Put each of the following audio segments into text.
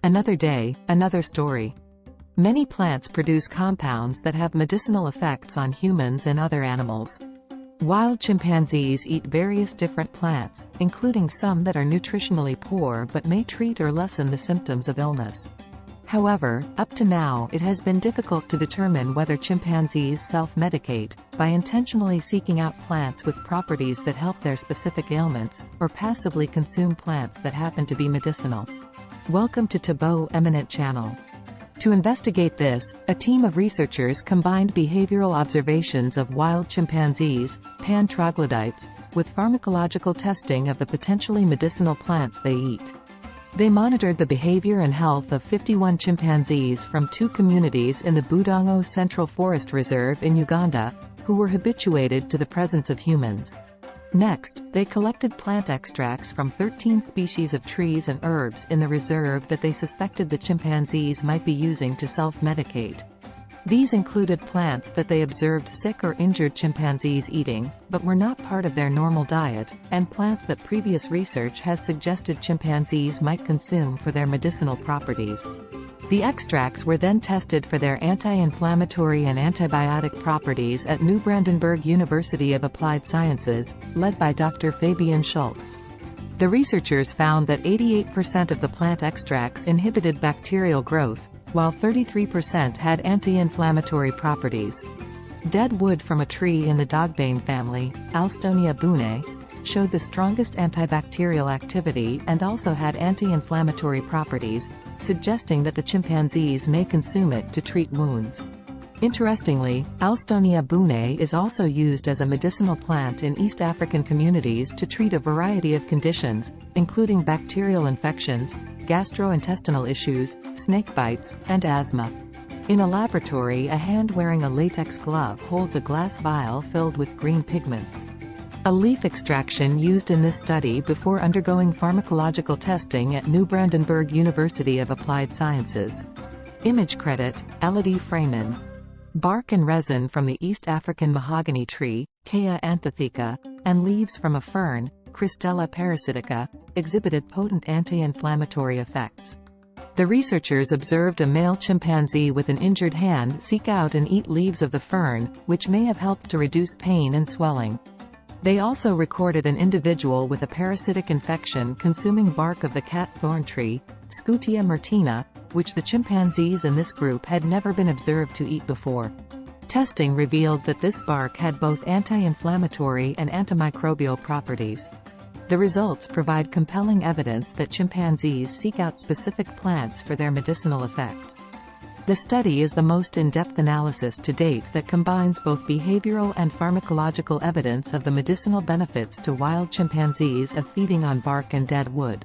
Another day, another story. Many plants produce compounds that have medicinal effects on humans and other animals. Wild chimpanzees eat various different plants, including some that are nutritionally poor but may treat or lessen the symptoms of illness. However, up to now it has been difficult to determine whether chimpanzees self-medicate, by intentionally seeking out plants with properties that help their specific ailments, or passively consume plants that happen to be medicinal. Welcome to Tabo Eminent Channel. To investigate this, a team of researchers combined behavioral observations of wild chimpanzees, pan troglodytes, with pharmacological testing of the potentially medicinal plants they eat. They monitored the behavior and health of 51 chimpanzees from 2 communities in the Budongo Central Forest Reserve in Uganda, who were habituated to the presence of humans. Next, they collected plant extracts from 13 species of trees and herbs in the reserve that they suspected the chimpanzees might be using to self-medicate. These included plants that they observed sick or injured chimpanzees eating, but were not part of their normal diet, and plants that previous research has suggested chimpanzees might consume for their medicinal properties. The extracts were then tested for their anti-inflammatory and antibiotic properties at New Brandenburg University of Applied Sciences, led by Dr. Fabian Schultz. The researchers found that 88% of the plant extracts inhibited bacterial growth, while 33% had anti-inflammatory properties. Dead wood from a tree in the dogbane family, Alstonia bunae, showed the strongest antibacterial activity and also had anti-inflammatory properties, suggesting that the chimpanzees may consume it to treat wounds. Interestingly, Alstonia bunae is also used as a medicinal plant in East African communities to treat a variety of conditions, including bacterial infections, gastrointestinal issues, snake bites, and asthma. In a laboratory, a hand wearing a latex glove holds a glass vial filled with green pigments. A leaf extraction used in this study before undergoing pharmacological testing at New Brandenburg University of Applied Sciences. Image credit, Elodie Freeman. Bark and resin from the East African mahogany tree, Kea anthotheca, and leaves from a fern, Cristella parasitica, exhibited potent anti-inflammatory effects. The researchers observed a male chimpanzee with an injured hand seek out and eat leaves of the fern, which may have helped to reduce pain and swelling. They also recorded an individual with a parasitic infection consuming bark of the cat thorn tree, Scutia myrtina, which the chimpanzees in this group had never been observed to eat before. Testing revealed that this bark had both anti-inflammatory and antimicrobial properties. The results provide compelling evidence that chimpanzees seek out specific plants for their medicinal effects. The study is the most in-depth analysis to date that combines both behavioral and pharmacological evidence of the medicinal benefits to wild chimpanzees of feeding on bark and dead wood.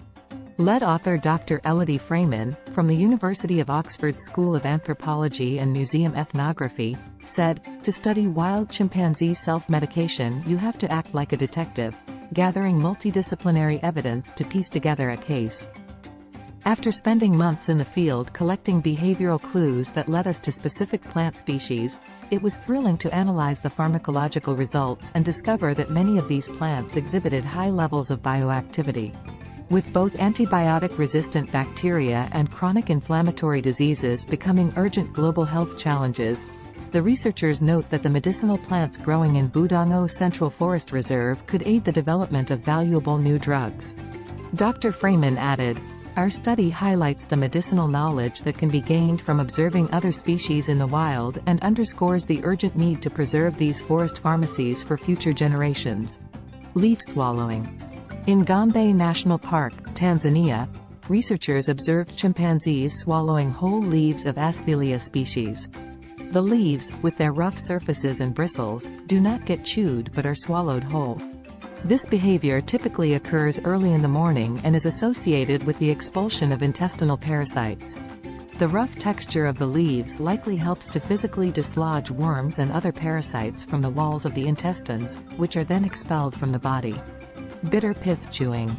Lead author Dr. Elodie Freeman, from the University of Oxford School of Anthropology and Museum Ethnography, said, "To study wild chimpanzee self-medication you have to act like a detective, gathering multidisciplinary evidence to piece together a case." After spending months in the field collecting behavioral clues that led us to specific plant species, it was thrilling to analyze the pharmacological results and discover that many of these plants exhibited high levels of bioactivity. With both antibiotic-resistant bacteria and chronic inflammatory diseases becoming urgent global health challenges, the researchers note that the medicinal plants growing in Budongo Central Forest Reserve could aid the development of valuable new drugs. Dr. Freeman added, "Our study highlights the medicinal knowledge that can be gained from observing other species in the wild and underscores the urgent need to preserve these forest pharmacies for future generations." Leaf swallowing. In Gombe National Park, Tanzania, researchers observed chimpanzees swallowing whole leaves of Aspilia species. The leaves, with their rough surfaces and bristles, do not get chewed but are swallowed whole. This behavior typically occurs early in the morning and is associated with the expulsion of intestinal parasites. The rough texture of the leaves likely helps to physically dislodge worms and other parasites from the walls of the intestines, which are then expelled from the body. Bitter pith chewing.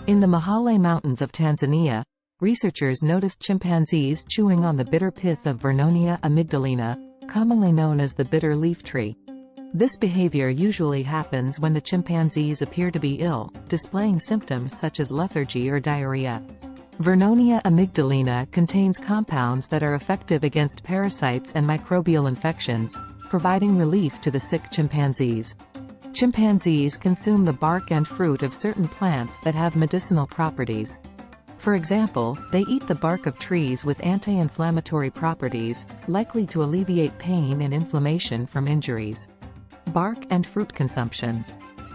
In the Mahale Mountains of Tanzania, researchers noticed chimpanzees chewing on the bitter pith of Vernonia amygdalina, commonly known as the bitter leaf tree. This behavior usually happens when the chimpanzees appear to be ill, displaying symptoms such as lethargy or diarrhea. Vernonia amygdalina contains compounds that are effective against parasites and microbial infections, providing relief to the sick chimpanzees. Chimpanzees consume the bark and fruit of certain plants that have medicinal properties. For example, they eat the bark of trees with anti-inflammatory properties, likely to alleviate pain and inflammation from injuries. Bark and fruit consumption.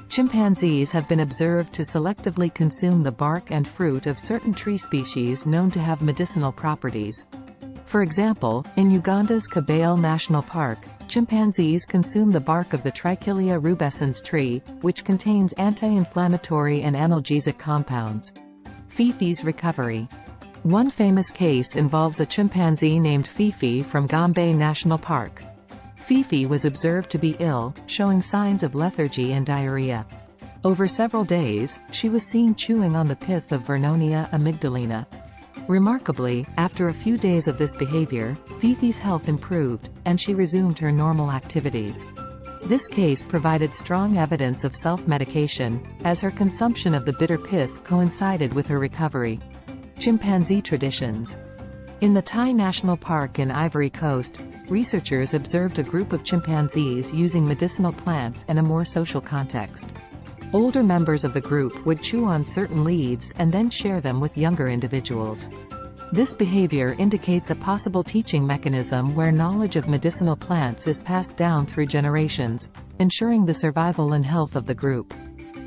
Chimpanzees have been observed to selectively consume the bark and fruit of certain tree species known to have medicinal properties. For example, in Uganda's Kabale National Park, chimpanzees consume the bark of the Trichilia rubescens tree, which contains anti-inflammatory and analgesic compounds. Fifi's recovery. One famous case involves a chimpanzee named Fifi from Gombe National Park. Fifi was observed to be ill, showing signs of lethargy and diarrhea. Over several days, she was seen chewing on the pith of Vernonia amygdalina. Remarkably, after a few days of this behavior, Fifi's health improved, and she resumed her normal activities. This case provided strong evidence of self-medication, as her consumption of the bitter pith coincided with her recovery. Chimpanzee traditions. In the Thai National Park in Ivory Coast, researchers observed a group of chimpanzees using medicinal plants in a more social context. Older members of the group would chew on certain leaves and then share them with younger individuals. This behavior indicates a possible teaching mechanism where knowledge of medicinal plants is passed down through generations, ensuring the survival and health of the group.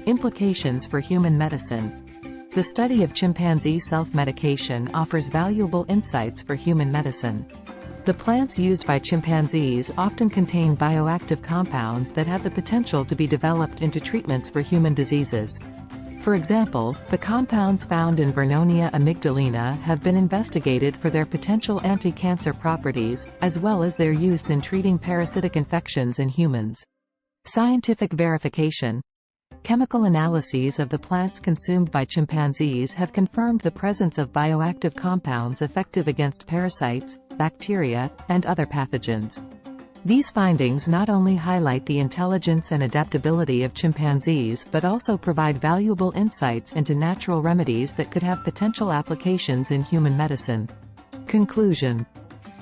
Implications for human medicine. The study of chimpanzee self-medication offers valuable insights for human medicine. The plants used by chimpanzees often contain bioactive compounds that have the potential to be developed into treatments for human diseases. For example, the compounds found in Vernonia amygdalina have been investigated for their potential anti-cancer properties, as well as their use in treating parasitic infections in humans. Scientific verification. Chemical analyses of the plants consumed by chimpanzees have confirmed the presence of bioactive compounds effective against parasites, bacteria, and other pathogens. These findings not only highlight the intelligence and adaptability of chimpanzees but also provide valuable insights into natural remedies that could have potential applications in human medicine. Conclusion.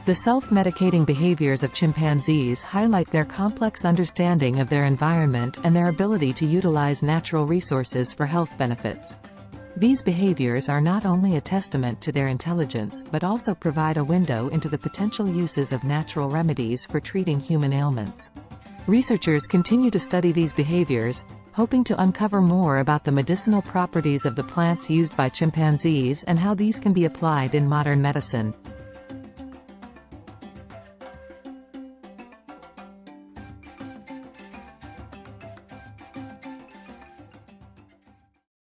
The self-medicating behaviors of chimpanzees highlight their complex understanding of their environment and their ability to utilize natural resources for health benefits. These behaviors are not only a testament to their intelligence but also provide a window into the potential uses of natural remedies for treating human ailments. Researchers continue to study these behaviors, hoping to uncover more about the medicinal properties of the plants used by chimpanzees and how these can be applied in modern medicine.